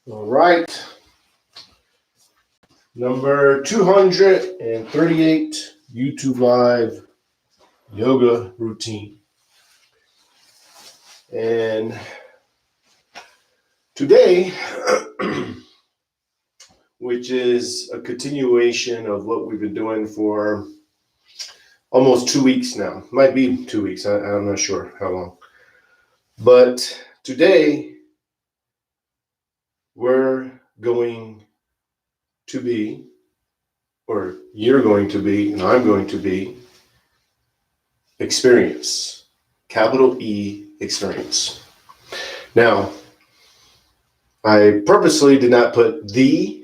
All right. Number 238 YouTube Live yoga routine. And today, which is a continuation of what we've been doing for almost 2 weeks now. Might be 2 weeks. I'm not sure how long. But today, we're going to be, or you're going to be, and I'm going to be, experience. Capital E, experience. Now, I purposely did not put the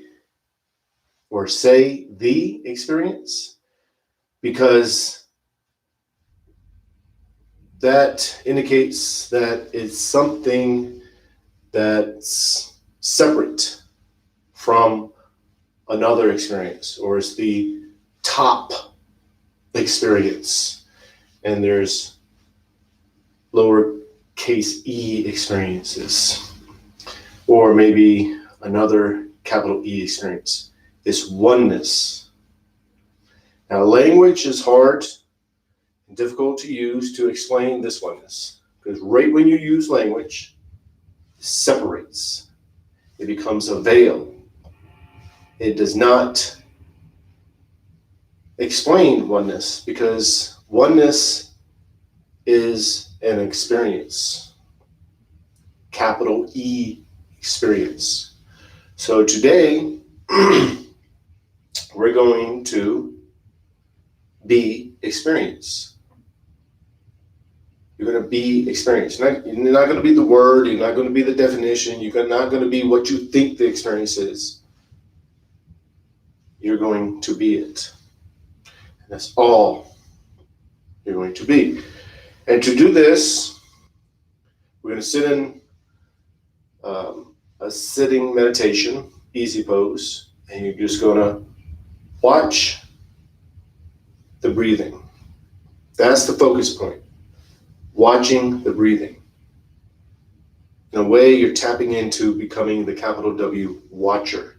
or say the experience because that indicates that it's something that's separate from another experience, or it's the top experience, and there's lowercase e experiences, or maybe another capital E experience. This oneness. Now, language is hard and difficult to use to explain this oneness, because right when you use language, it separates. It becomes a veil. It does not explain oneness, because oneness is an experience. Capital E experience. So today, we're going to be experience. You're going to be experience. You're not going to be the word. You're not going to be the definition. You're not going to be what you think the experience is. You're going to be it. And that's all you're going to be. And to do this, we're going to sit in a sitting meditation, easy pose, and you're just going to watch the breathing. That's the focus point. Watching the breathing. In a way, you're tapping into becoming the capital W watcher.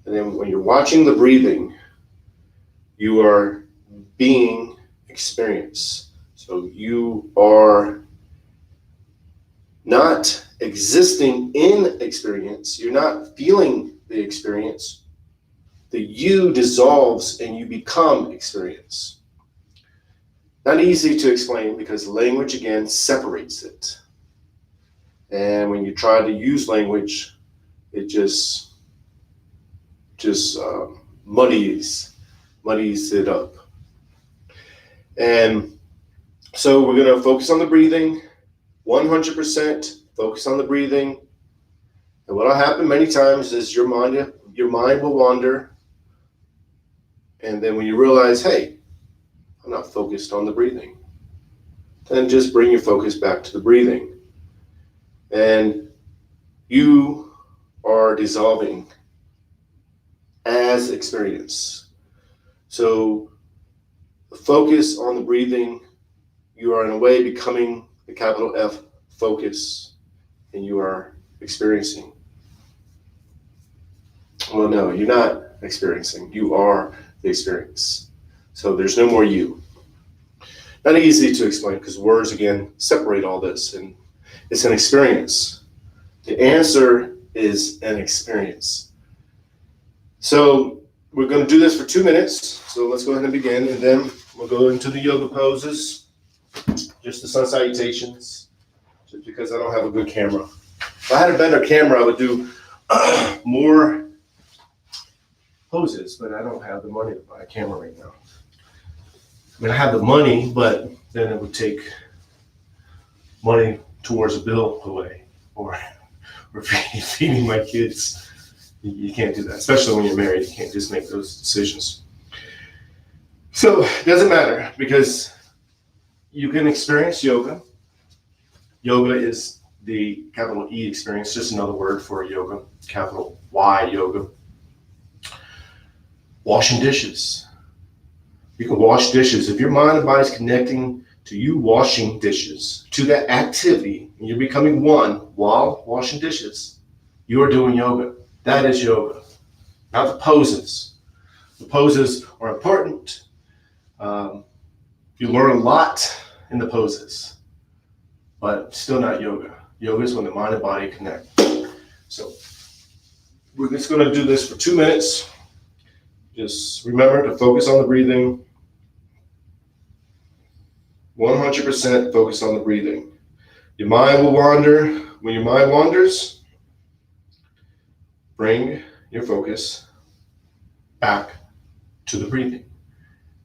And then when you're watching the breathing, you are being experience. So you are not existing in experience. You're not feeling the experience. The you dissolves and you become experience. Not easy to explain because language, again, separates it. And when you try to use language, it just muddies it up. And so we're going to focus on the breathing, 100% focus on the breathing. And what will happen many times is your mind will wander. And then when you realize, hey, I'm not focused on the breathing, then just bring your focus back to the breathing. And you are dissolving as experience. So focus on the breathing. You are in a way becoming the capital F focus, and you are experiencing. Well, no, you're not experiencing. You are the experience. So there's no more you. Not easy to explain because words, again, separate all this, and it's an experience. The answer is an experience. So we're going to do this for 2 minutes. So let's go ahead and begin, and then we'll go into the yoga poses, just the sun salutations, just because I don't have a good camera. If I had a better camera, I would do more poses, but I don't have the money to buy a camera right now. I mean, I have the money, but then it would take money towards a bill away, or feeding my kids. You can't do that, especially when you're married. You can't just make those decisions. So it doesn't matter, because you can experience yoga. Yoga is the capital E experience, just another word for yoga, capital Y yoga. Washing dishes. You can wash dishes. If your mind and body is connecting to you washing dishes, to that activity, and you're becoming one while washing dishes, you're doing yoga. That is yoga, not the poses. The poses are important. You learn a lot in the poses, but still not yoga. Yoga is when the mind and body connect. So we're just going to do this for 2 minutes. Just remember to focus on the breathing. 100% focus on the breathing. Your mind will wander. When your mind wanders, bring your focus back to the breathing.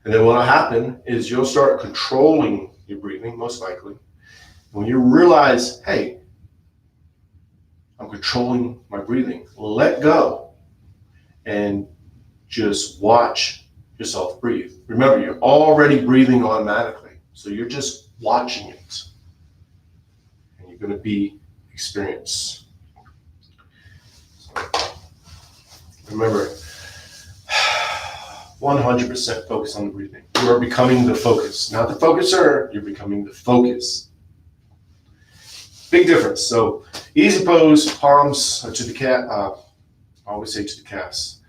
And then what will happen is you'll start controlling your breathing, most likely. When you realize, hey, I'm controlling my breathing, let go and just watch yourself breathe. Remember, you're already breathing automatically, so you're just watching it. And you're going to be experienced. Remember, 100% focus on the breathing. You are becoming the focus, not the focuser. You're becoming the focus. Big difference. So easy pose, palms to the cat. I always say to the calves,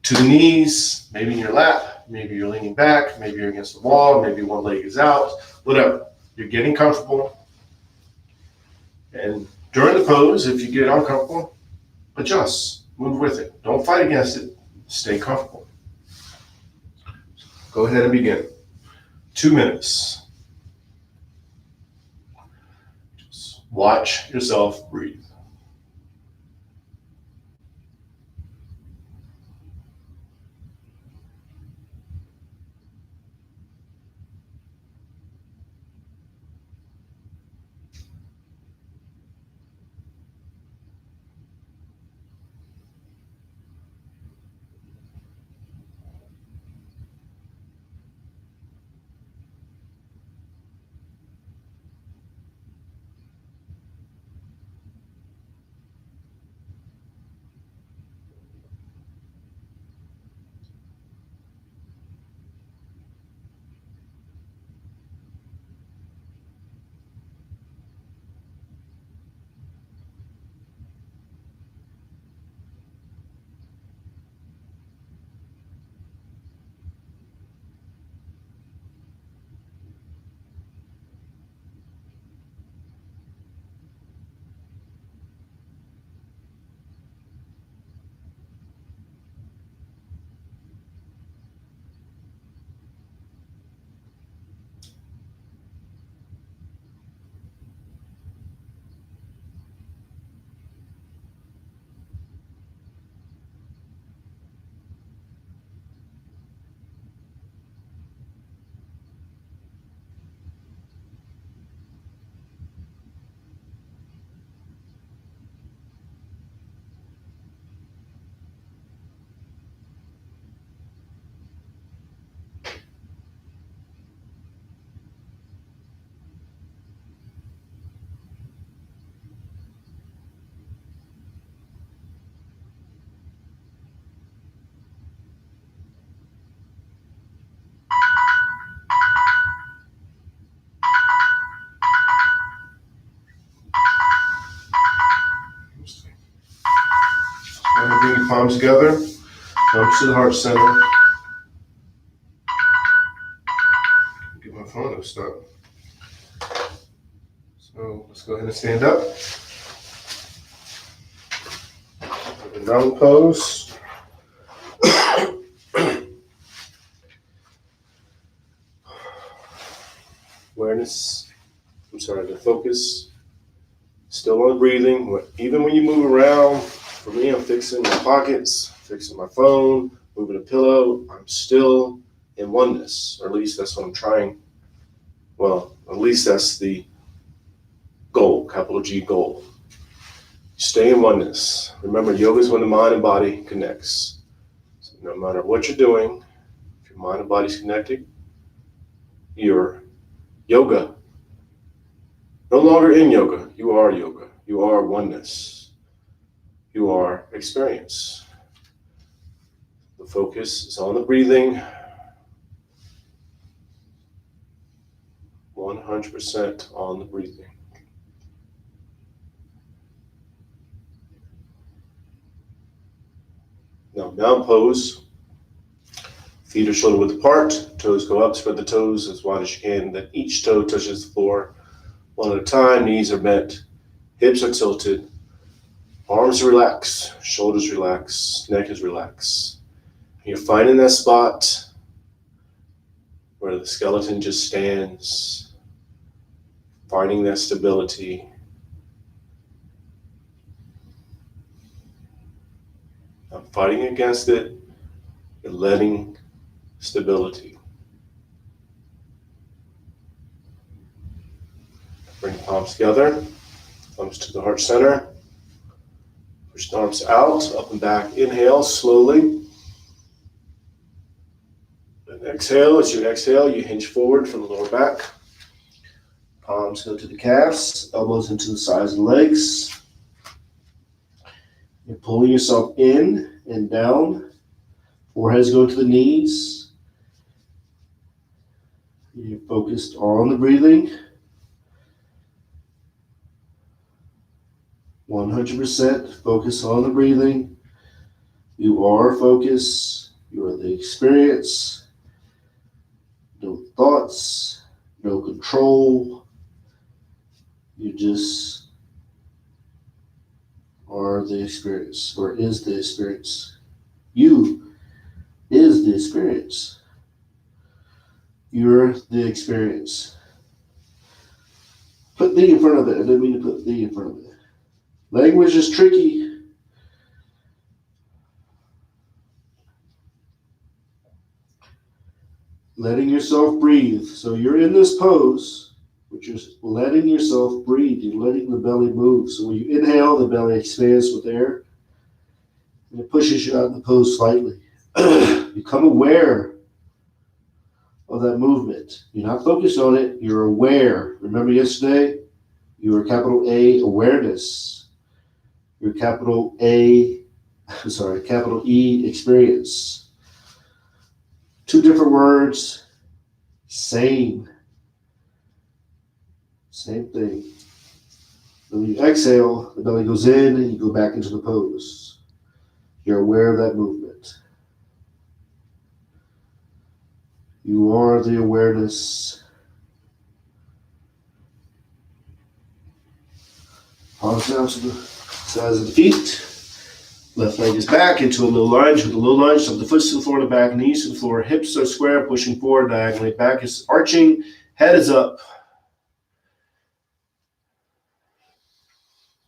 to the knees, maybe in your lap, maybe you're leaning back, maybe you're against the wall, maybe one leg is out, whatever. You're getting comfortable. And during the pose, if you get uncomfortable, adjust, move with it. Don't fight against it. Stay comfortable. Go ahead and begin. 2 minutes. Just watch yourself breathe. And bring your palms together, thumbs to the heart center. Get my phone to stop. So let's go ahead and stand up. The down pose. The focus still on breathing. Even when you move around, for me, I'm fixing my pockets, fixing my phone, moving a pillow, I'm still in oneness, or at least that's what I'm trying. Well, at least that's the goal, capital G goal. Stay in oneness. Remember, yoga is when the mind and body connects. So no matter what you're doing, if your mind and body's connected, you're yoga. No longer in yoga. You are yoga. You are oneness. You are experience. The focus is on the breathing. 100% on the breathing. Now down pose. Feet are shoulder width apart. Toes go up. Spread the toes as wide as you can. Then each toe touches the floor one at a time. Knees are bent. Hips are tilted. Arms relax. Shoulders relax. Neck is relaxed. You're finding that spot where the skeleton just stands. Finding that stability. Not fighting against it. You're letting stability. Bring the palms together. Thumbs to the heart center. Push the arms out, up and back. Inhale slowly. And exhale. As you exhale, you hinge forward from the lower back. Palms go to the calves. Elbows into the sides of the legs. You're pulling yourself in and down. Foreheads go to the knees. You're focused on the breathing. 100% focus on the breathing. You are focus. You are the experience. No thoughts, no control. You just are the experience, or is the experience. You is the experience. You're the experience. Put the in front of it. I didn't mean to put the in front of it. Language is tricky. Letting yourself breathe. So you're in this pose, but you're letting yourself breathe. You're letting the belly move. So when you inhale, the belly expands with air, and it pushes you out of the pose slightly. Become aware of that movement. You're not focused on it. You're aware. Remember yesterday? You were capital A, awareness. Your capital E, experience. Two different words, same thing. When you exhale, the belly goes in and you go back into the pose. You're aware of that movement. You are the awareness. Palms down to the sides of the feet. Left leg is back into a low lunge. With a low lunge, so the foot to the floor, the back, knees to the floor, hips are square, pushing forward diagonally. Back is arching, head is up.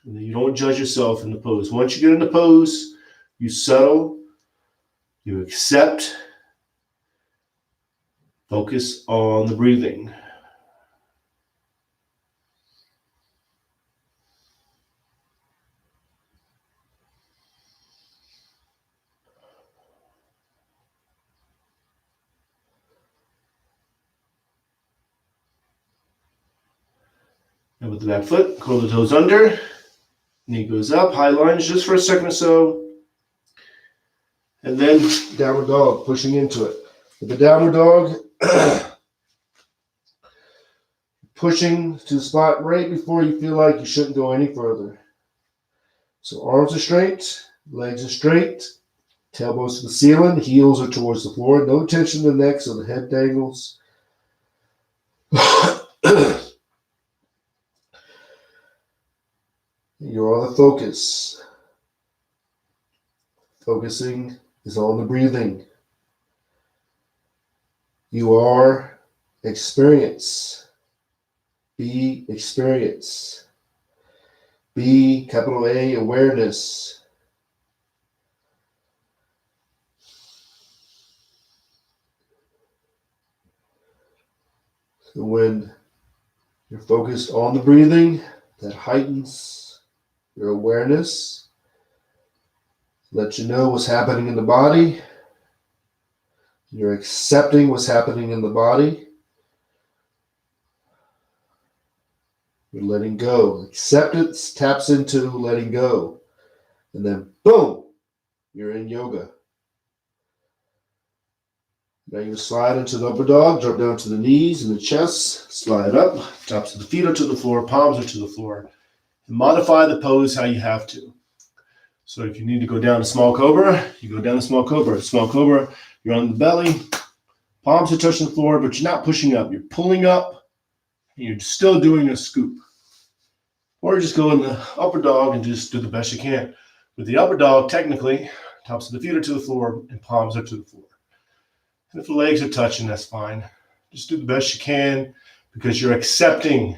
And then you don't judge yourself in the pose. Once you get in the pose, you settle, you accept, focus on the breathing. And with the back foot, curl the toes under. Knee goes up, high lunge just for a second or so. And then downward dog, pushing into it. With the downward dog, pushing to the spot right before you feel like you shouldn't go any further. So arms are straight, legs are straight, tailbones to the ceiling, heels are towards the floor. No tension in the neck, so the head dangles. You're on the focus. Focusing is on the breathing. You are experience. Be experience. Be capital A, awareness. So when you're focused on the breathing, that heightens your awareness, let you know what's happening in the body. You're accepting what's happening in the body. You're letting go. Acceptance taps into letting go. And then, boom, you're in yoga. Now you slide into the upper dog, drop down to the knees and the chest, slide up, tops of the feet are to the floor, palms are to the floor. And modify the pose how you have to. So if you need to go down to small cobra, you go down to small cobra. Small cobra, you're on the belly, palms are touching the floor, but you're not pushing up. You're pulling up, and you're still doing a scoop. Or just go in the upper dog and just do the best you can. With the upper dog, technically, tops of the feet are to the floor and palms are to the floor. And if the legs are touching, that's fine. Just do the best you can because you're accepting.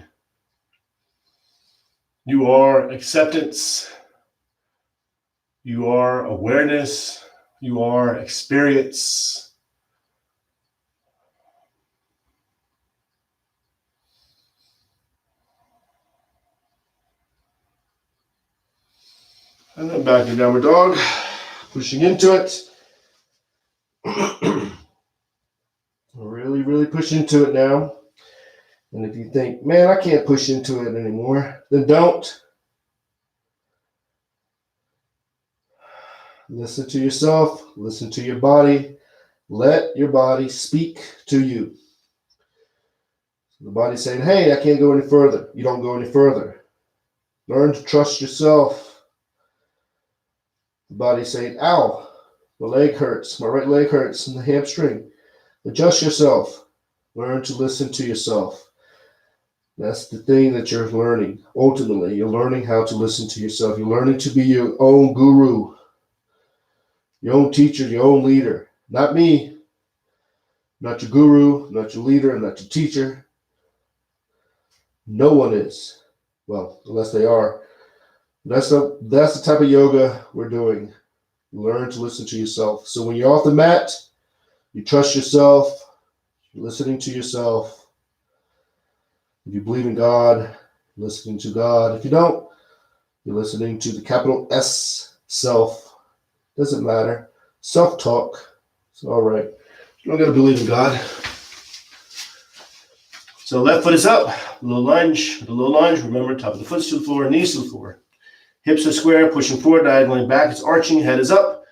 You are acceptance. You are awareness. You are experience. And then back to downward dog, pushing into it. Really, really push into it now. And if you think, man, I can't push into it anymore, then don't. Listen to yourself. Listen to your body. Let your body speak to you. The body's saying, hey, I can't go any further. You don't go any further. Learn to trust yourself. The body's saying, ow, my leg hurts. My right leg hurts and the hamstring. Adjust yourself. Learn to listen to yourself. That's the thing that you're learning. Ultimately, you're learning how to listen to yourself. You're learning to be your own guru, your own teacher, your own leader. Not me. Not your guru, not your leader, not your teacher. No one is. Well, unless they are. That's the type of yoga we're doing. Learn to listen to yourself. So when you're off the mat, you trust yourself. You're listening to yourself. If you believe in God, you're listening to God. If you don't, you're listening to the capital S, self. Doesn't matter. Self-talk. It's all right. You don't got to believe in God. So left foot is up. Low lunge. The low lunge, remember, top of the foot to the floor, knees to the floor. Hips are square, pushing forward, diagonally back. It's arching, head is up.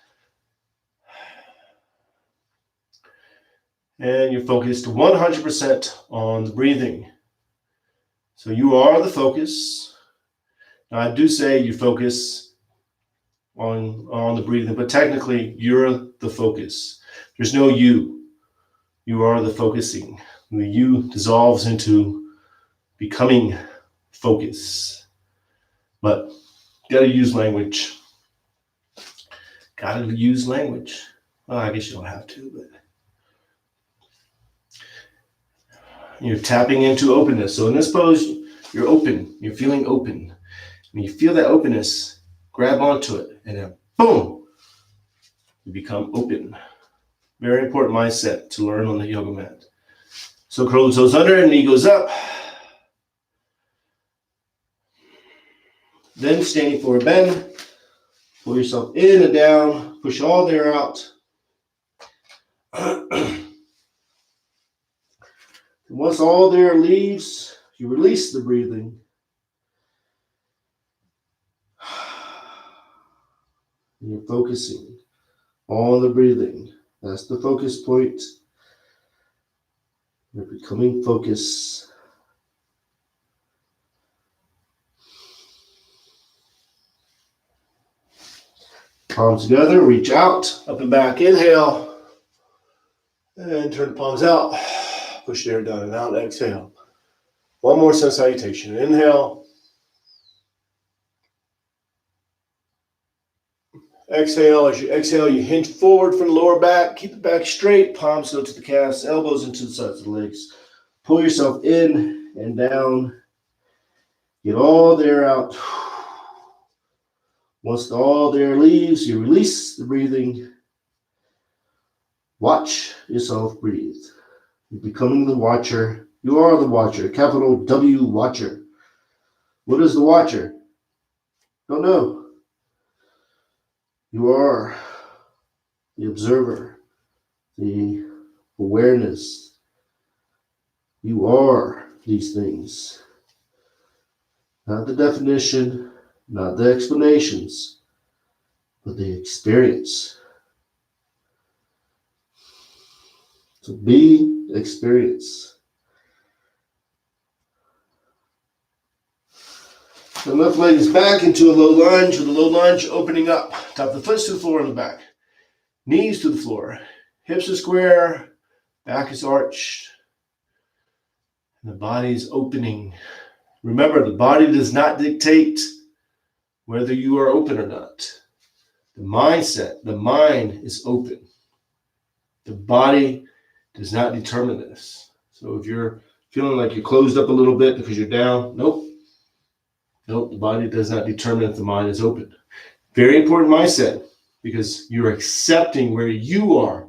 And you're focused 100% on the breathing. So you are the focus. Now I do say you focus on the breathing, but technically you're the focus. There's no you. You are the focusing. The you dissolves into becoming focus. But gotta use language. Gotta use language. Well, I guess you don't have to, but you're tapping into openness. So in this pose, you're open. You're feeling open. When you feel that openness, grab onto it, and then boom, you become open. Very important mindset to learn on the yoga mat. So curl the toes under, and knee goes up. Then standing forward bend. Pull yourself in and down. Push all the air out. Once all the air leaves, you release the breathing. And you're focusing on the breathing. That's the focus point. You're becoming focused. Palms together, reach out, up and back, inhale. And turn the palms out. Push the air down and out, exhale. One more sun salutation. Inhale. Exhale. As you exhale, you hinge forward from the lower back. Keep the back straight. Palms go to the calves, elbows into the sides of the legs. Pull yourself in and down. Get all the air out. Once all the air leaves, you release the breathing. Watch yourself breathe. You're becoming the watcher. You are the watcher. Capital W, watcher. What is the watcher? Don't know. You are the observer, the awareness. You are these things. Not the definition, not the explanations, but the experience. So be experience. The left leg is back into a low lunge, with a low lunge opening up. Top of the foot to the floor on the back. Knees to the floor. Hips are square. Back is arched. And the body is opening. Remember, the body does not dictate whether you are open or not. The mindset, the mind is open. The body does not determine this. So if you're feeling like you're closed up a little bit because you're down, nope. Nope, the body does not determine if the mind is open. Very important mindset, because you're accepting where you are,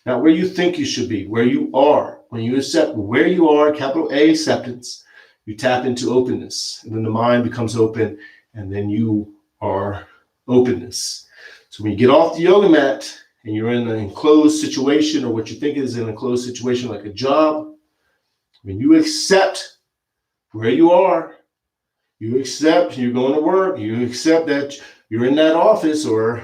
not where you think you should be, where you are. When you accept where you are, capital A, acceptance, you tap into openness. And then the mind becomes open, and then you are openness. So when you get off the yoga mat and you're in an enclosed situation, or what you think is an enclosed situation like a job, when you accept where you are, you accept you're going to work, you accept that you're in that office or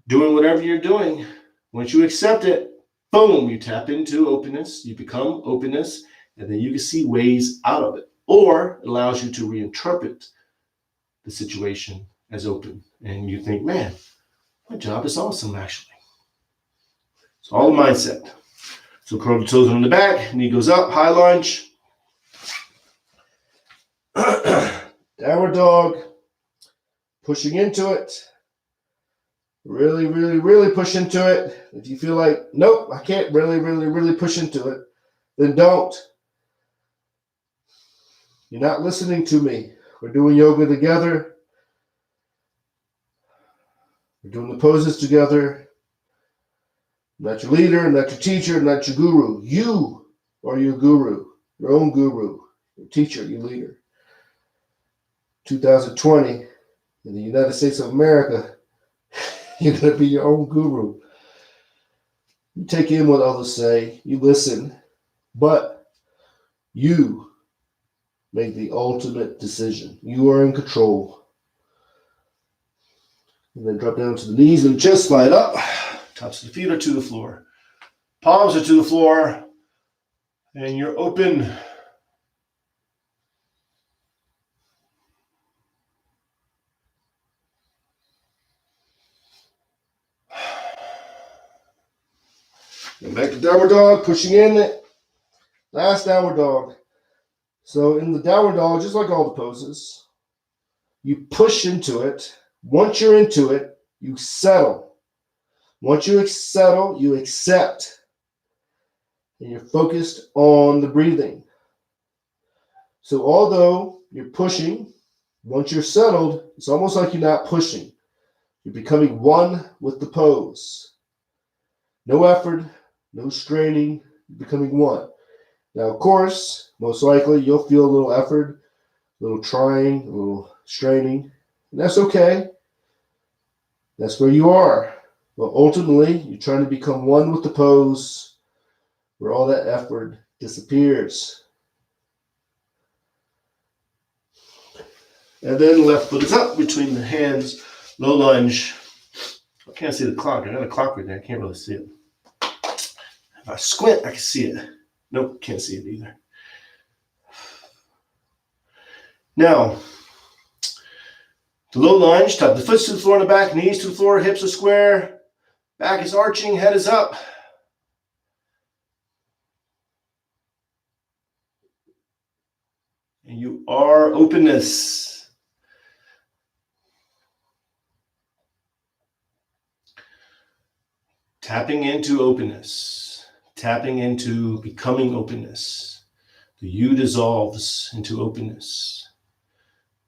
doing whatever you're doing. Once you accept it, boom, you tap into openness, you become openness, and then you can see ways out of it. Or it allows you to reinterpret the situation as open. And you think, man, my job is awesome, actually. It's all the mindset. So curl the toes on the back, knee goes up, high lunge. Downward dog, pushing into it. Really, really, really push into it. If you feel like, nope, I can't really, really, really push into it, then don't. You're not listening to me. We're doing yoga together. We're doing the poses together. I'm not your leader, I'm not your teacher, I'm not your guru. You are your guru, your own guru, your teacher, your leader. 2020 in the United States of America, you're going to be your own guru. You take in what others say, you listen, but you make the ultimate decision. You are in control. And then drop down to the knees and chest, slide up. Tops of the feet are to the floor. Palms are to the floor. And you're open. And back to downward dog, pushing in. Last downward dog. So in the downward dog, just like all the poses, you push into it. Once you're into it, you settle. Once you settle, you accept. And you're focused on the breathing. So although you're pushing, once you're settled, it's almost like you're not pushing. You're becoming one with the pose. No effort, no straining, you're becoming one. Now, of course, most likely you'll feel a little effort, a little trying, a little straining, and that's okay. That's where you are. But ultimately, you're trying to become one with the pose where all that effort disappears. And then left foot is up between the hands, low lunge. I can't see the clock. I got a clock right there. I can't really see it. If I squint, I can see it. Nope, can't see it either. Now, the low lunge, top of the foot to the floor in the back, knees to the floor, hips are square, back is arching, head is up. And you are openness. Tapping into openness, tapping into becoming openness. The you dissolves into openness.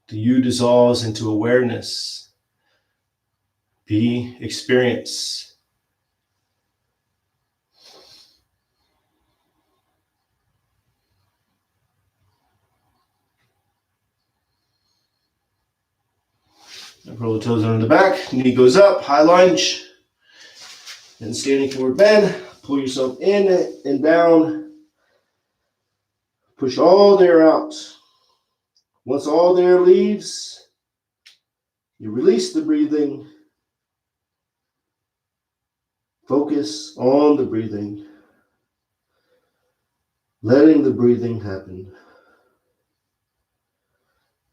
The you dissolves into awareness. Be experience. Roll the toes under the back, knee goes up, high lunge. And standing forward bend, pull yourself in and down. Push all the air out. Once all the air leaves, you release the breathing. Focus on the breathing. Letting the breathing happen.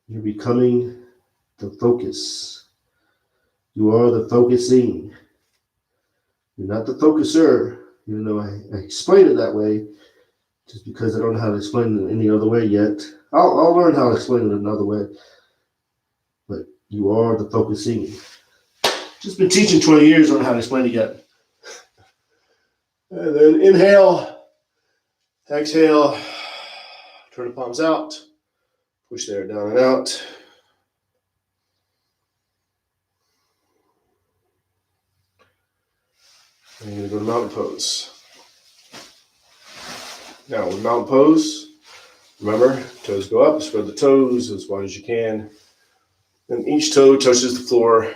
You're becoming the focus. You are the focusing. You're not the focuser, even though I explain it that way, just because I don't know how to explain it any other way yet. I'll learn how to explain it another way. But you are the focusing. Just been teaching 20 years on how to explain it yet. And then inhale, exhale, turn the palms out, push the air down and out. And you're going to go to mountain pose. Now, with mountain pose, remember, toes go up, spread the toes as wide as you can. Then each toe touches the floor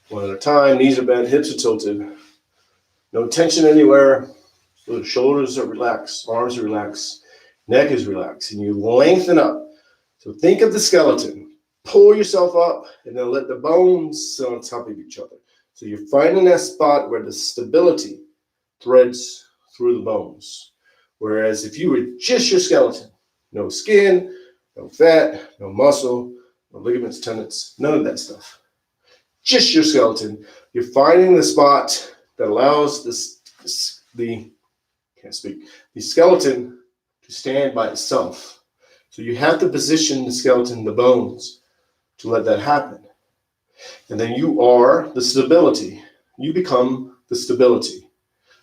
one at a time. Knees are bent, hips are tilted. No tension anywhere. So the shoulders are relaxed, arms are relaxed, neck is relaxed, and you lengthen up. So think of the skeleton. Pull yourself up, and then let the bones sit on top of each other. So you're finding that spot where the stability threads through the bones. Whereas if you were just your skeleton, no skin, no fat, no muscle, no ligaments, tendons, none of that stuff. Just your skeleton. You're finding the spot that allows the skeleton to stand by itself. So you have to position the skeleton, the bones, to let that happen. And then you are the stability. You become the stability.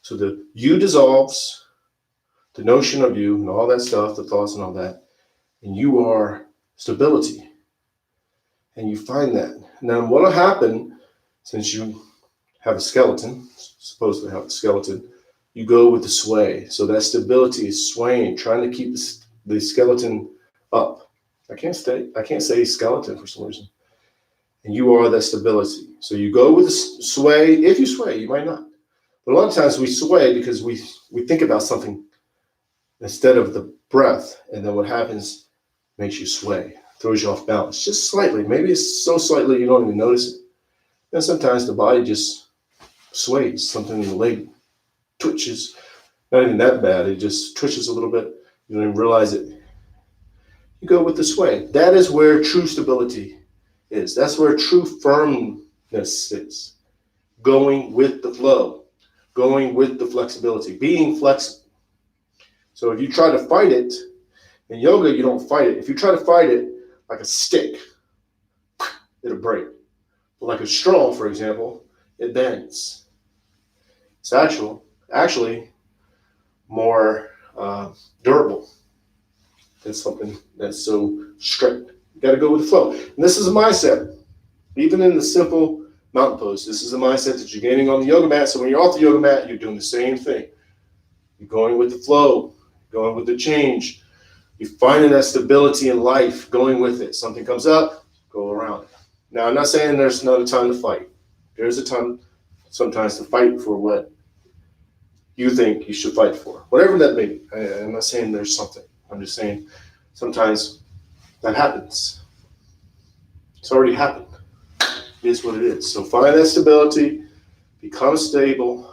So the you dissolves, the notion of you and all that stuff, the thoughts and all that, and you are stability. And you find that. Now what will happen, since you have a skeleton, supposed to have a skeleton, you go with the sway. So that stability is swaying, trying to keep the skeleton up. I can't say skeleton for some reason. And you are that stability. So you go with the sway. If you sway, you might not. But a lot of times we sway because we think about something instead of the breath. And then what happens makes you sway, throws you off balance, just slightly. Maybe it's so slightly you don't even notice it. And sometimes the body just sways. Something in the leg twitches. Not even that bad. It just twitches a little bit. You don't even realize it. You go with the sway. That is where true stability is. That's where true firmness is. Going with the flow. Going with the flexibility. Being flexible. So if you try to fight it, in yoga you don't fight it. If you try to fight it like a stick, it'll break. But like a straw, for example, it bends. It's actually more durable than something that's so strict. You got to go with the flow. And this is a mindset. Even in the simple mountain pose, this is a mindset that you're gaining on the yoga mat. So when you're off the yoga mat, you're doing the same thing. You're going with the flow, going with the change. You're finding that stability in life, going with it. Something comes up, go around it. Now, I'm not saying there's not a time to fight. There's a time sometimes to fight for what you think you should fight for, whatever that may be. I'm not saying there's something. I'm just saying sometimes that happens. It's already happened. It is what it is. So find that stability, become stable.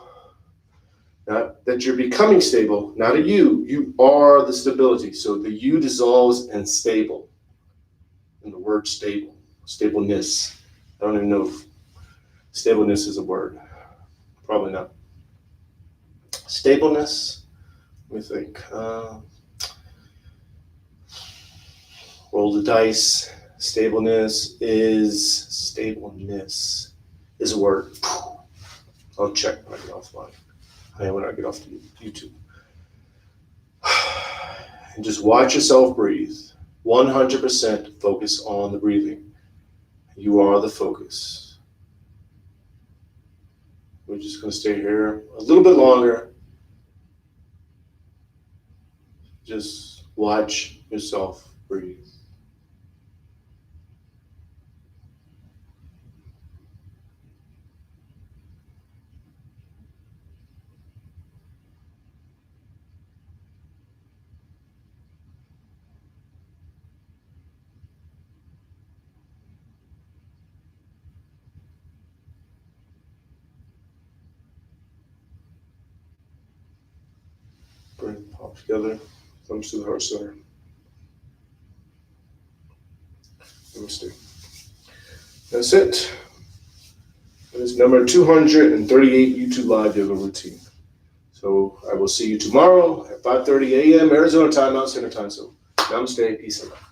Not that you're becoming stable, not a you. You are the stability. So the you dissolves and stable. And the word stable, stableness. I don't even know if stableness is a word. Probably not. Stableness, let me think. Roll the dice. Stableness is a word. I'll check when I get offline. When I get off to YouTube. And just watch yourself breathe. 100% focus on the breathing. You are the focus. We're just going to stay here a little bit longer. Just watch yourself breathe. Bring the palms together, thumbs to the heart center. Namaste. That's it. That is number 238 YouTube Live Yoga Routine. So I will see you tomorrow at 5:30 a.m. Arizona time, Mountain Standard Time. So namaste, peace and love.